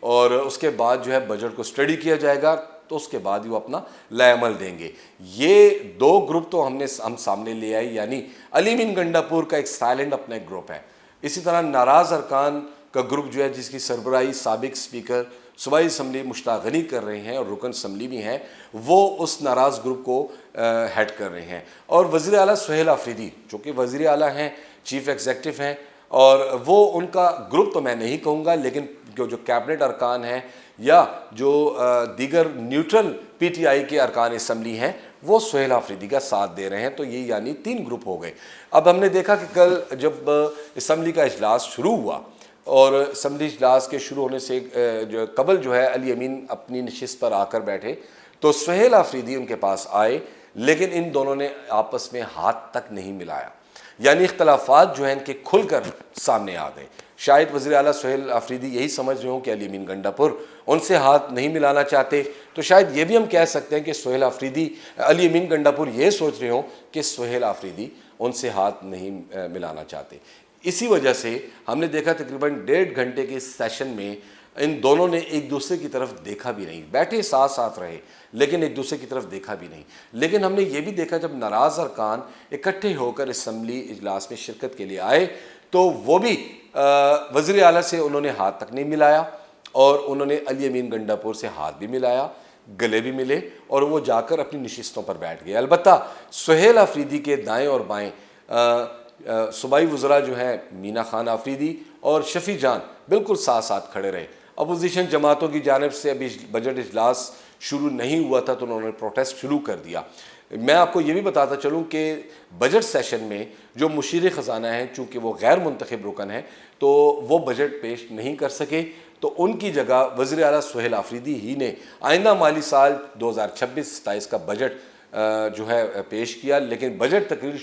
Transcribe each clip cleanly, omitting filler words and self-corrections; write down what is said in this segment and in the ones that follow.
اور اس کے بعد جو ہے بجٹ کو اسٹڈی کیا جائے گا، تو اس کے بعد ہی وہ اپنا لائے عمل دیں گے۔ یہ دو گروپ تو ہم سامنے لے آئے، یعنی علی امین گنڈا پور کا ایک سائلنٹ اپنا ایک گروپ ہے، اسی طرح ناراض ارکان کا گروپ جو ہے جس کی سربراہی سابق اسپیکر صوبائی اسمبلی مشتاق غنی کر رہے ہیں اور رکن اسمبلی بھی ہیں، وہ اس ناراض گروپ کو ہیڈ کر رہے ہیں۔ اور وزیر اعلیٰ سہیل آفریدی جو کہ وزیر اعلیٰ ہیں، چیف ایگزیکٹو ہیں، اور وہ ان کا گروپ تو میں نہیں کہوں گا، لیکن جو کیبنٹ ارکان ہیں یا جو دیگر نیوٹرل پی ٹی آئی کے ارکان اسمبلی ہیں وہ سہیل آفریدی کا ساتھ دے رہے ہیں، تو یہ یعنی 3 گروپ ہو گئے۔ اب ہم نے دیکھا کہ کل جب اسمبلی کا اجلاس شروع ہوا اور اسمبلی اجلاس کے شروع ہونے سے قبل جو ہے علی امین اپنی نشست پر آ کر بیٹھے تو سہیل آفریدی ان کے پاس آئے، لیکن ان دونوں نے آپس میں ہاتھ تک نہیں ملایا، یعنی اختلافات جو ہیں ان کے کھل کر سامنے آ گئے۔ شاید وزیر اعلیٰ سہیل آفریدی یہی سمجھ رہے ہوں کہ علی امین گنڈا پور ان سے ہاتھ نہیں ملانا چاہتے، تو شاید یہ بھی ہم کہہ سکتے ہیں کہ علی امین گنڈا پور یہ سوچ رہے ہوں کہ سہیل آفریدی ان سے ہاتھ نہیں ملانا چاہتے۔ اسی وجہ سے ہم نے دیکھا تقریباً 1.5 گھنٹے کے سیشن میں ان دونوں نے ایک دوسرے کی طرف دیکھا بھی نہیں، بیٹھے ساتھ ساتھ رہے لیکن ایک دوسرے کی طرف دیکھا بھی نہیں۔ لیکن ہم نے یہ بھی دیکھا جب ناراض ارکان اکٹھے ہو کر اسمبلی اجلاس میں شرکت کے لیے آئے تو وہ بھی وزیر اعلیٰ سے انہوں نے ہاتھ تک نہیں ملایا، اور انہوں نے علی امین گنڈا پور سے ہاتھ بھی ملایا، گلے بھی ملے، اور وہ جا کر اپنی نشستوں پر بیٹھ گئے۔ البتہ سہیل آفریدی کے دائیں اور بائیں صوبائی وزراء جو ہیں مینا خان آفریدی اور شفیع جان بالکل ساتھ ساتھ کھڑے رہے۔ اپوزیشن جماعتوں کی جانب سے ابھی بجٹ اجلاس شروع نہیں ہوا تھا تو انہوں نے پروٹیسٹ شروع کر دیا۔ میں آپ کو یہ بھی بتاتا چلوں کہ بجٹ سیشن میں جو مشیر خزانہ ہیں چونکہ وہ غیر منتخب رکن ہیں تو وہ بجٹ پیش نہیں کر سکے، تو ان کی جگہ وزیر اعلیٰ سہیل آفریدی ہی نے آئندہ مالی سال 2026-27 کا بجٹ جو ہے پیش کیا، لیکن بجٹ تقریر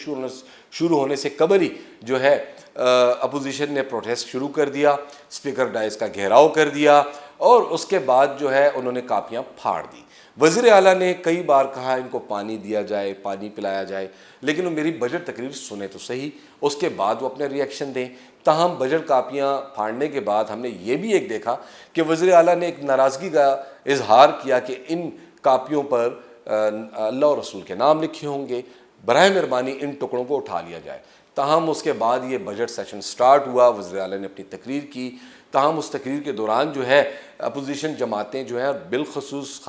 شروع ہونے سے قبل ہی جو ہے اپوزیشن نے پروٹیسٹ شروع کر دیا، اسپیکر ڈائز کا گھیراؤ کر دیا، اور اس کے بعد جو ہے انہوں نے کاپیاں پھاڑ دی۔ وزیر اعلیٰ نے کئی بار کہا ان کو پانی دیا جائے، پانی پلایا جائے، لیکن وہ میری بجٹ تقریر سنیں تو صحیح، اس کے بعد وہ اپنے ریئیکشن دیں۔ تاہم بجٹ کاپیاں پھاڑنے کے بعد ہم نے یہ بھی ایک دیکھا کہ وزیر اعلیٰ نے ایک ناراضگی کا اظہار کیا کہ ان کاپیوں پر اللہ اور رسول کے نام لکھے ہوں گے، براہ مہربانی ان ٹکڑوں کو اٹھا لیا جائے۔ تاہم اس کے بعد یہ بجٹ سیشن سٹارٹ ہوا، وزیر اعلیٰ نے اپنی تقریر کی، تاہم اس تقریر کے دوران جو ہے اپوزیشن جماعتیں جو ہیں بالخصوص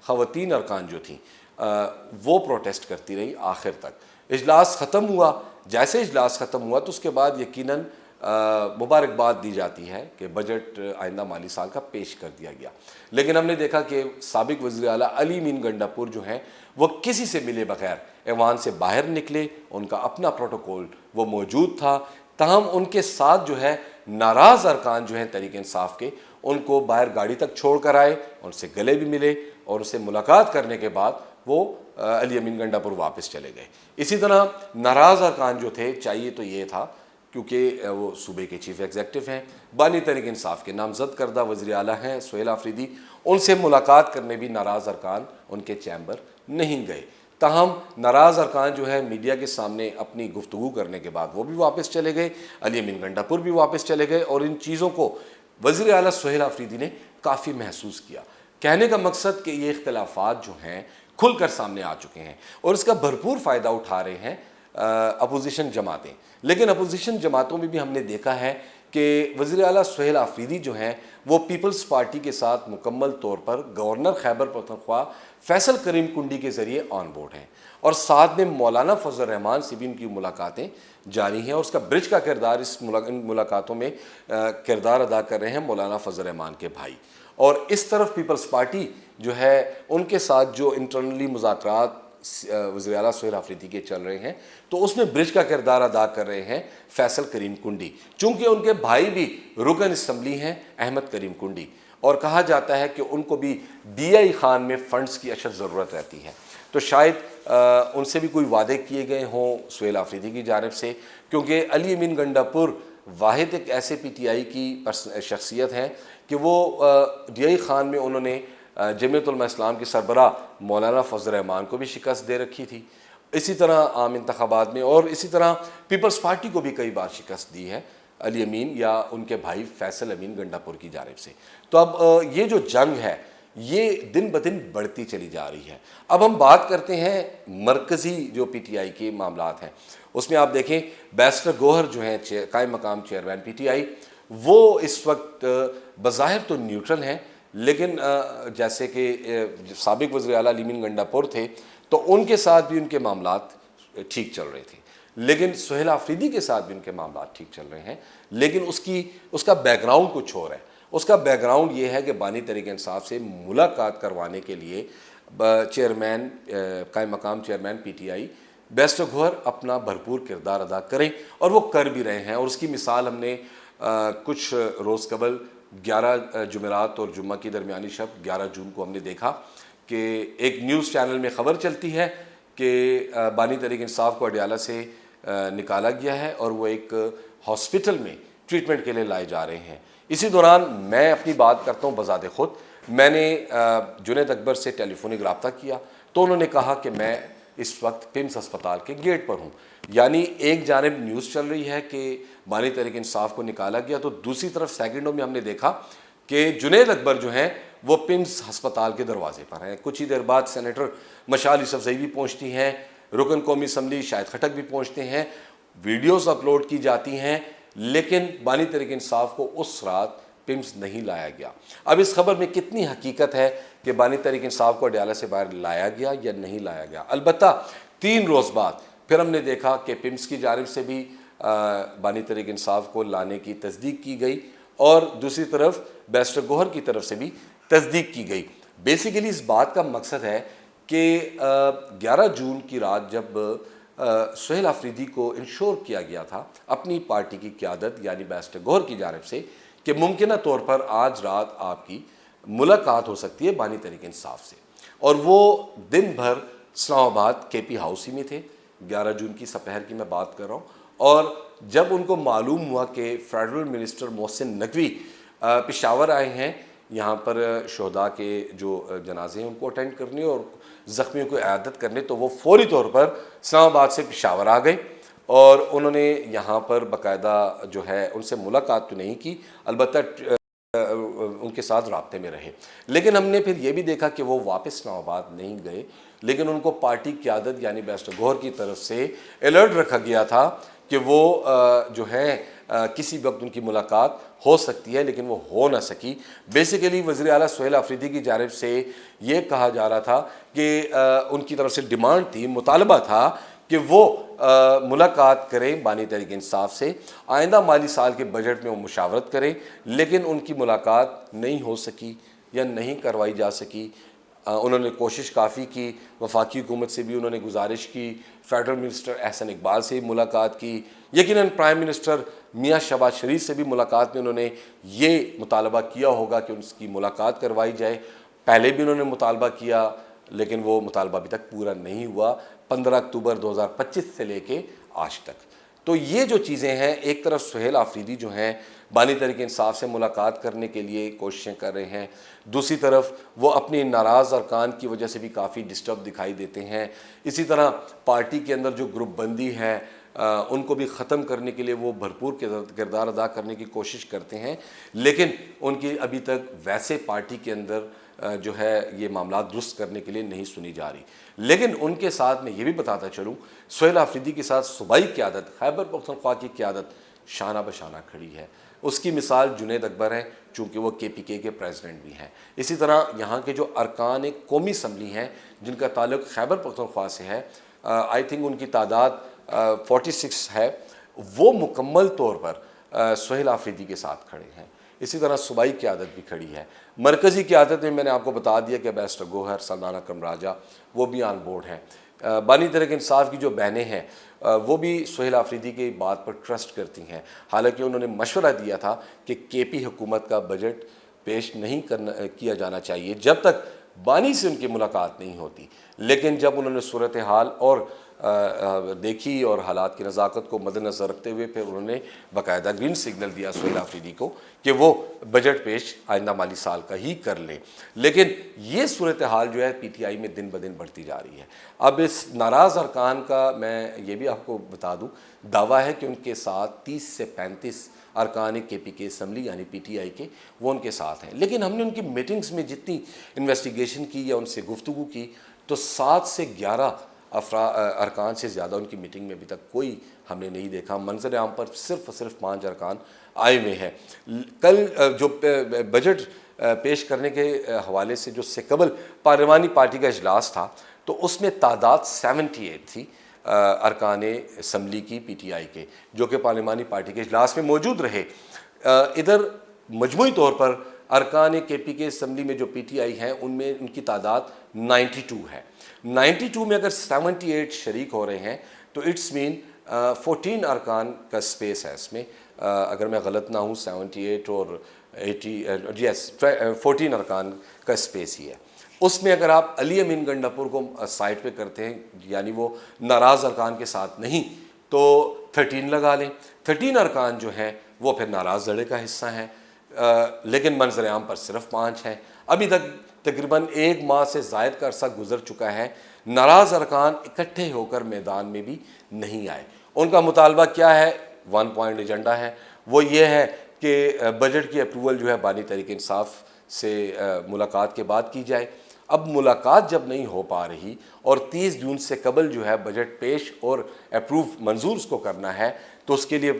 خواتین ارکان جو تھیں وہ پروٹیسٹ کرتی رہی آخر تک۔ اجلاس ختم ہوا، جیسے اجلاس ختم ہوا تو اس کے بعد یقیناً مبارکباد دی جاتی ہے کہ بجٹ آئندہ مالی سال کا پیش کر دیا گیا، لیکن ہم نے دیکھا کہ سابق وزیر اعلیٰ علی امین گنڈا پور جو ہیں وہ کسی سے ملے بغیر ایوان سے باہر نکلے، ان کا اپنا پروٹوکول وہ موجود تھا، تاہم ان کے ساتھ جو ہے ناراض ارکان جو ہیں تحریک انصاف کے ان کو باہر گاڑی تک چھوڑ کر آئے، ان سے گلے بھی ملے، اور ان سے ملاقات کرنے کے بعد وہ علی امین گنڈا پور واپس چلے گئے۔ اسی طرح ناراض ارکان جو تھے، چاہیے تو یہ تھا کیونکہ وہ صوبے کے چیف ایگزیکٹو ہیں، بانی تحریک انصاف کے نامزد کردہ وزیر اعلیٰ ہیں سہیل آفریدی، ان سے ملاقات کرنے بھی ناراض ارکان ان کے چیمبر نہیں گئے۔ تاہم ناراض ارکان جو ہے میڈیا کے سامنے اپنی گفتگو کرنے کے بعد وہ بھی واپس چلے گئے، علی امین گنڈا پور بھی واپس چلے گئے، اور ان چیزوں کو وزیر اعلیٰ سہیل آفریدی نے کافی محسوس کیا۔ کہنے کا مقصد کہ یہ اختلافات جو ہیں کھل کر سامنے آ چکے ہیں اور اس کا بھرپور فائدہ اٹھا رہے ہیں اپوزیشن جماعتیں۔ لیکن اپوزیشن جماعتوں میں بھی ہم نے دیکھا ہے کہ وزیر اعلیٰ سہیل آفریدی جو ہیں وہ پیپلز پارٹی کے ساتھ مکمل طور پر گورنر خیبر پختونخوا فیصل کریم کنڈی کے ذریعے آن بورڈ ہیں، اور ساتھ میں مولانا فضل الرحمان سے بھی ان کی ملاقاتیں جاری ہیں، اور اس کا برج کا کردار اس ملاقاتوں میں کردار ادا کر رہے ہیں مولانا فضل الرحمان کے بھائی۔ اور اس طرف پیپلز پارٹی جو ہے ان کے ساتھ جو انٹرنلی مذاکرات وزیر اعلیٰ سہیل آفریدی کے چل رہے ہیں تو اس میں برج کا کردار ادا کر رہے ہیں فیصل کریم کنڈی، چونکہ ان کے بھائی بھی رکن اسمبلی ہیں احمد کریم کنڈی، اور کہا جاتا ہے کہ ان کو بھی ڈی آئی خان میں فنڈز کی اشد ضرورت رہتی ہے، تو شاید ان سے بھی کوئی وعدے کیے گئے ہوں سہیل آفریدی کی جانب سے، کیونکہ علی امین گنڈا پور واحد ایک ایسے پی ٹی آئی کی شخصیت ہیں کہ وہ ڈی آئی خان میں انہوں نے جمعیت علماء اسلام کے سربراہ مولانا فضل الرحمان کو بھی شکست دے رکھی تھی، اسی طرح عام انتخابات میں، اور اسی طرح پیپلز پارٹی کو بھی کئی بار شکست دی ہے علی امین یا ان کے بھائی فیصل امین گنڈاپور کی جانب سے۔ تو اب یہ جو جنگ ہے یہ دن بدن بڑھتی چلی جا رہی ہے۔ اب ہم بات کرتے ہیں مرکزی جو پی ٹی آئی کے معاملات ہیں، اس میں آپ دیکھیں بیرسٹر گوہر جو ہیں قائم مقام چیئرمین پی ٹی آئی، وہ اس وقت بظاہر تو نیوٹرل ہیں، لیکن جیسے کہ سابق وزیر اعلیٰ علی امین گنڈاپور تھے تو ان کے ساتھ بھی ان کے معاملات ٹھیک چل رہے تھے، لیکن سہیل آفریدی کے ساتھ بھی ان کے معاملات ٹھیک چل رہے ہیں، لیکن اس کا بیک گراؤنڈ کچھ اور ہے۔ اس کا بیک گراؤنڈ یہ ہے کہ بانی تحریک انصاف سے ملاقات کروانے کے لیے چیئرمین قائم مقام chairman P T I barrister Gohar اپنا بھرپور کردار ادا کریں، اور وہ کر بھی رہے ہیں۔ اور اس کی مثال ہم نے کچھ روز قبل 11 جمعرات اور جمعہ کی درمیانی شب 11 جون کو ہم نے دیکھا کہ ایک نیوز چینل میں خبر چلتی ہے کہ بانی تحریک انصاف کو اڈیالہ سے نکالا گیا ہے اور وہ ایک ہاسپٹل میں ٹریٹمنٹ کے لیے لائے جا رہے ہیں۔ اسی دوران میں اپنی بات کرتا ہوں بذات خود، میں نے جنید اکبر سے ٹیلی فونک رابطہ کیا تو انہوں نے کہا کہ میں اس وقت پمس ہسپتال کے گیٹ پر ہوں۔ یعنی ایک جانب نیوز چل رہی ہے کہ بانی تحریک انصاف کو نکالا گیا، تو دوسری طرف سیکنڈوں میں ہم نے دیکھا کہ جنید اکبر جو ہیں وہ پمس ہسپتال کے دروازے پر ہیں۔ کچھ ہی دیر بعد سینیٹر مشال یوسفزئی بھی پہنچتی ہیں، رکن قومی اسمبلی شاہد خٹک بھی پہنچتے ہیں، ویڈیوز اپلوڈ کی جاتی ہیں، لیکن بانی تحریک انصاف کو اس رات پمس نہیں لایا گیا۔ اب اس خبر میں کتنی حقیقت ہے کہ بانی تحریک انصاف کو اڈیالہ سے باہر لایا گیا یا نہیں لایا گیا؟ البتہ 3 روز بعد پھر ہم نے دیکھا کہ پمس کی جانب سے بھی بانی تحریک انصاف کو لانے کی تصدیق کی گئی، اور دوسری طرف بیرسٹر گوہر کی طرف سے بھی تصدیق کی گئی۔ بیسیکلی اس بات کا مقصد ہے کہ 11 جون کی رات جب سہیل آفریدی کو انشور کیا گیا تھا اپنی پارٹی کی قیادت یعنی بیرسٹر گوہر کی جانب سے کہ ممکنہ طور پر آج رات آپ کی ملاقات ہو سکتی ہے بانی تحریک انصاف سے، اور وہ دن بھر اسلام آباد کے پی ہاؤس ہی میں تھے، 11 جون کی سپہر کی میں بات کر رہا ہوں۔ اور جب ان کو معلوم ہوا کہ فیڈرل منسٹر محسن نقوی پشاور آئے ہیں یہاں پر شہداء کے جو جنازے ہیں ان کو اٹینڈ کرنے اور زخمیوں کو عیادت کرنے، تو وہ فوری طور پر اسلام آباد سے پشاور آ گئے، اور انہوں نے یہاں پر باقاعدہ جو ہے ان سے ملاقات تو نہیں کی، البتہ ان کے ساتھ رابطے میں رہے۔ لیکن ہم نے پھر یہ بھی دیکھا کہ وہ واپس اسلام آباد نہیں گئے، لیکن ان کو پارٹی قیادت یعنی بیرسٹر گوہر کی طرف سے الرٹ رکھا گیا تھا کہ وہ جو ہے کسی وقت ان کی ملاقات ہو سکتی ہے، لیکن وہ ہو نہ سکی۔ بیسیکلی وزیر اعلیٰ سہیل آفریدی کی جانب سے یہ کہا جا رہا تھا کہ ان کی طرف سے ڈیمانڈ تھی، مطالبہ تھا کہ وہ ملاقات کریں بانی تحریک انصاف سے، آئندہ مالی سال کے بجٹ میں وہ مشاورت کریں، لیکن ان کی ملاقات نہیں ہو سکی یا نہیں کروائی جا سکی۔ انہوں نے کوشش کافی کی، وفاقی حکومت سے بھی انہوں نے گزارش کی، فیڈرل منسٹر احسن اقبال سے بھی ملاقات کی، یقیناً پرائم منسٹر میاں شہباز شریف سے بھی ملاقات میں انہوں نے یہ مطالبہ کیا ہوگا کہ ان کی ملاقات کروائی جائے۔ پہلے بھی انہوں نے مطالبہ کیا، لیکن وہ مطالبہ ابھی تک پورا نہیں ہوا 15 اکتوبر 2025 سے لے کے آج تک۔ تو یہ جو چیزیں ہیں، ایک طرف سہیل آفریدی جو ہیں بانی تحریک انصاف سے ملاقات کرنے کے لیے کوششیں کر رہے ہیں، دوسری طرف وہ اپنی ناراض ارکان کی وجہ سے بھی کافی ڈسٹرب دکھائی دیتے ہیں۔ اسی طرح پارٹی کے اندر جو گروپ بندی ہے ان کو بھی ختم کرنے کے لیے وہ بھرپور کردار ادا کرنے کی کوشش کرتے ہیں، لیکن ان کی ابھی تک ویسے پارٹی کے اندر جو ہے یہ معاملات درست کرنے کے لیے نہیں سنی جا رہی۔ لیکن ان کے ساتھ میں یہ بھی بتاتا چلوں، سہیل آفریدی کے ساتھ صوبائی قیادت، خیبر پختونخوا کی قیادت شانہ بشانہ کھڑی ہے۔ اس کی مثال جنید اکبر ہے، چونکہ وہ کے پی کے پریزیڈنٹ بھی ہیں۔ اسی طرح یہاں کے جو ارکان قومی اسمبلی ہیں جن کا تعلق خیبر پختونخوا سے ہے، آئی تھنک ان کی تعداد 46 ہے، وہ مکمل طور پر سہیل آفریدی کے ساتھ کھڑے ہیں۔ اسی طرح صوبائی قیادت بھی کھڑی ہے۔ مرکزی قیادت میں نے آپ کو بتا دیا کہ بیرسٹر گوہر، سلطان اکرم راجہ وہ بھی آن بورڈ ہیں۔ بانی تحریک انصاف کی جو بہنیں ہیں وہ بھی سہیل آفریدی کی بات پر ٹرسٹ کرتی ہیں، حالانکہ انہوں نے مشورہ دیا تھا کہ کے پی حکومت کا بجٹ پیش نہیں کیا جانا چاہیے جب تک بانی سے ان کی ملاقات نہیں ہوتی۔ لیکن جب انہوں نے صورتحال اور دیکھی اور حالات کی نزاکت کو مد نظر رکھتے ہوئے پھر انہوں نے باقاعدہ گرین سگنل دیا سہیل آفریدی کو کہ وہ بجٹ پیش آئندہ مالی سال کا ہی کر لیں۔ لیکن یہ صورتحال جو ہے پی ٹی آئی میں دن بدن بڑھتی جا رہی ہے۔ اب اس ناراض ارکان کا میں یہ بھی آپ کو بتا دوں، دعویٰ ہے کہ ان کے ساتھ 30 سے 35 ارکان کے پی کے اسمبلی یعنی پی ٹی آئی کے وہ ان کے ساتھ ہیں. لیکن ہم نے ان کی میٹنگز میں جتنی انویسٹیگیشن کی یا ان سے گفتگو کی تو 7 سے 11 ارکان سے زیادہ ان کی میٹنگ میں ابھی تک کوئی ہم نے نہیں دیکھا. منظر عام پر صرف اور صرف 5 ارکان آئے ہوئے ہیں. کل جو بجٹ پیش کرنے کے حوالے سے جو سے قبل پارلیمانی پارٹی کا اجلاس تھا تو اس میں تعداد 78 تھی ارکان اسمبلی کی پی ٹی آئی کے جو کہ پارلیمانی پارٹی کے اجلاس میں موجود رہے. ادھر مجموعی طور پر ارکان کے پی کے اسمبلی میں جو پی ٹی آئی ہیں ان میں ان کی تعداد 92 ہے. 92 میں اگر 78 شریک ہو رہے ہیں تو اٹس مین 14 ارکان کا سپیس ہے اس میں. اگر میں غلط نہ ہوں 78 اور 14 ارکان کا سپیس ہی ہے. اس میں اگر آپ علی امین گنڈاپور کو سائٹ پہ کرتے ہیں یعنی وہ ناراض ارکان کے ساتھ نہیں تو 13 لگا لیں. 13 ارکان جو ہیں وہ پھر ناراض دھڑے کا حصہ ہیں لیکن منظر عام پر صرف 5 ہیں. ابھی تک تقریباً 1 ماہ سے زائد کا عرصہ گزر چکا ہے. ناراض ارکان اکٹھے ہو کر میدان میں بھی نہیں آئے. ان کا مطالبہ کیا ہے؟ 1 پوائنٹ ایجنڈا ہے. وہ یہ ہے کہ بجٹ کی اپروول جو ہے بانی تحریک انصاف سے ملاقات کے بعد کی جائے. اب ملاقات جب نہیں ہو پا رہی اور 30 جون سے قبل جو ہے بجٹ پیش اور اپروو منظور اس کو کرنا ہے تو اس کے لیے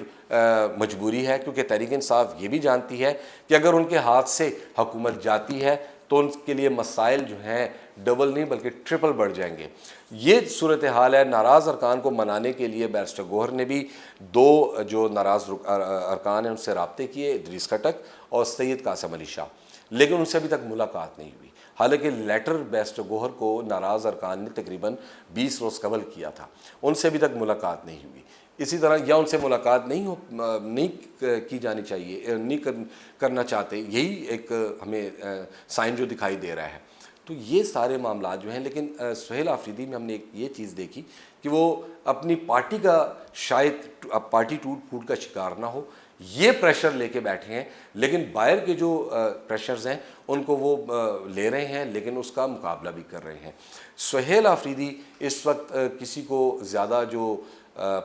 مجبوری ہے کیونکہ تحریک انصاف یہ بھی جانتی ہے کہ اگر ان کے ہاتھ سے حکومت جاتی ہے تو ان کے لیے مسائل جو ہیں ڈبل نہیں بلکہ ٹرپل بڑھ جائیں گے. یہ صورتحال ہے. ناراض ارکان کو منانے کے لیے بیرسٹر گوہر نے بھی 2 جو ناراض ارکان ہیں ان سے رابطے کیے, ادریس خٹک اور سید قاسم علی شاہ, لیکن ان سے ابھی تک ملاقات نہیں ہوئی. حالانکہ لیٹر بیرسٹر گوہر کو ناراض ارکان نے تقریباً 20 روز قبل کیا تھا, ان سے ابھی تک ملاقات نہیں ہوئی. اسی طرح یا ان سے ملاقات نہیں کی جانی چاہیے, نہیں کرنا چاہتے, یہی ایک ہمیں سائن جو دکھائی دے رہا ہے. تو یہ سارے معاملات جو ہیں. لیکن سہیل آفریدی میں ہم نے یہ چیز دیکھی کہ وہ اپنی پارٹی کا شاید پارٹی ٹوٹ پھوٹ کا شکار نہ ہو یہ پریشر لے کے بیٹھے ہیں, لیکن باہر کے جو پریشرز ہیں ان کو وہ لے رہے ہیں لیکن اس کا مقابلہ بھی کر رہے ہیں. سہیل آفریدی اس وقت کسی کو زیادہ جو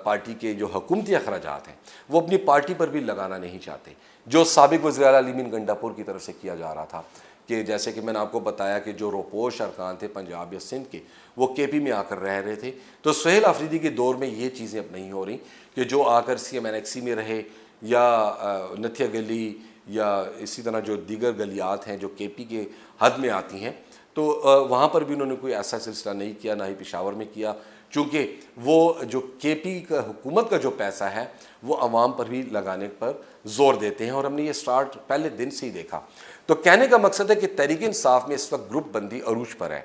پارٹی کے جو حکومتی اخراجات ہیں وہ اپنی پارٹی پر بھی لگانا نہیں چاہتے, جو سابق وزیر اعلیٰ علی امین گنڈاپور کی طرف سے کیا جا رہا تھا. کہ جیسے کہ میں نے آپ کو بتایا کہ جو روپوش ارکان تھے پنجاب یا سندھ کے وہ کے پی میں آ کر رہ رہے تھے, تو سہیل آفریدی کے دور میں یہ چیزیں اب نہیں ہو رہی کہ جو آ کر سی ایم این ایکسی میں رہے یا نتھیا گلی یا اسی طرح جو دیگر گلیات ہیں جو کے پی کے حد میں آتی ہیں تو وہاں پر بھی انہوں نے کوئی ایسا سلسلہ نہیں کیا, نہ ہی پشاور میں کیا, چونکہ وہ جو کے پی کا حکومت کا جو پیسہ ہے وہ عوام پر بھی لگانے پر زور دیتے ہیں, اور ہم نے یہ سٹارٹ پہلے دن سے ہی دیکھا. تو کہنے کا مقصد ہے کہ تحریک انصاف میں اس وقت گروپ بندی عروج پر ہے,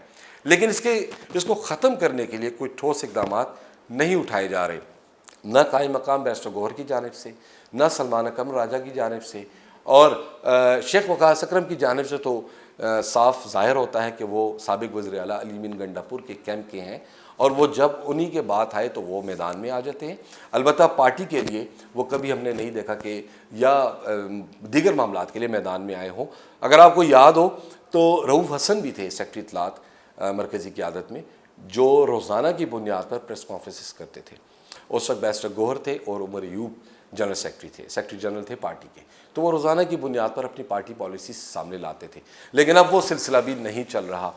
لیکن اس کو ختم کرنے کے لیے کوئی ٹھوس اقدامات نہیں اٹھائے جا رہے, نہ قائم مقام بیرسٹر گوہر کی جانب سے, نہ سلمان اکرم راجہ کی جانب سے, اور شیخ وقاص اکرم کی جانب سے تو صاف ظاہر ہوتا ہے کہ وہ سابق وزیر اعلیٰ علی امین گنڈاپور کے کیمپ کے ہیں, اور وہ جب انہی کے بات آئے تو وہ میدان میں آ جاتے ہیں. البتہ پارٹی کے لیے وہ کبھی ہم نے نہیں دیکھا کہ یا دیگر معاملات کے لیے میدان میں آئے ہوں. اگر آپ کو یاد ہو تو رؤوف حسن بھی تھے سیکرٹری اطلاعات مرکزی قیادت میں جو روزانہ کی بنیاد پر پریس کانفرنسز کرتے تھے. اس وقت بیرسٹر گوہر تھے اور عمر ایوب جنرل سیکرٹری تھے, سیکرٹری جنرل تھے پارٹی کے, تو وہ روزانہ کی بنیاد پر اپنی پارٹی پالیسی سامنے لاتے تھے. لیکن اب وہ سلسلہ بھی نہیں چل رہا.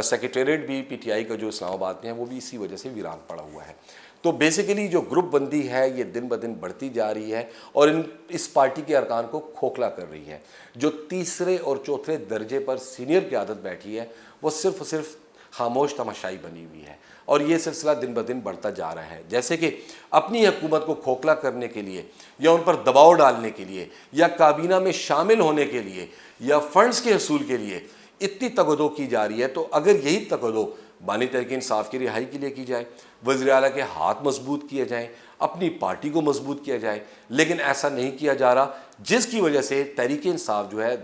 سیکریٹریٹ بھی پی ٹی آئی کا جو اسلام آباد میں ہے وہ بھی اسی وجہ سے ویران پڑا ہوا ہے. تو بیسیکلی جو گروپ بندی ہے یہ دن بدن بڑھتی جا رہی ہے اور اس پارٹی کے ارکان کو کھوکھلا کر رہی ہے. جو تیسرے اور چوتھے درجے پر سینئر قیادت بیٹھی ہے وہ صرف خاموش تماشائی بنی ہوئی ہے, اور یہ سلسلہ دن بدن بڑھتا جا رہا ہے. جیسے کہ اپنی حکومت کو کھوکھلا کرنے کے لیے یا ان پر دباؤ ڈالنے کے لیے یا کابینہ میں شامل ہونے کے لیے یا فنڈز کے حصول کے لیے اتنی تگودو کی جا رہی ہے, تو اگر یہی تگودو بانی تحریک انصاف کی رہائی کے لیے کی جائے, وزیر اعلیٰ کے ہاتھ مضبوط کیے جائیں, اپنی پارٹی کو مضبوط کیا جائے, لیکن ایسا نہیں کیا جا رہا, جس کی وجہ سے تحریک انصاف جو ہے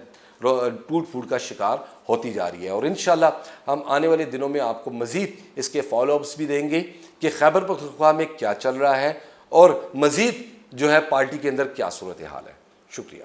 ٹوٹ پھوٹ کا شکار ہوتی جا رہی ہے. اور انشاءاللہ ہم آنے والے دنوں میں آپ کو مزید اس کے فالو اپس بھی دیں گے کہ خیبر پختونخوا میں کیا چل رہا ہے اور مزید جو ہے پارٹی کے اندر کیا صورتحال ہے. شکریہ.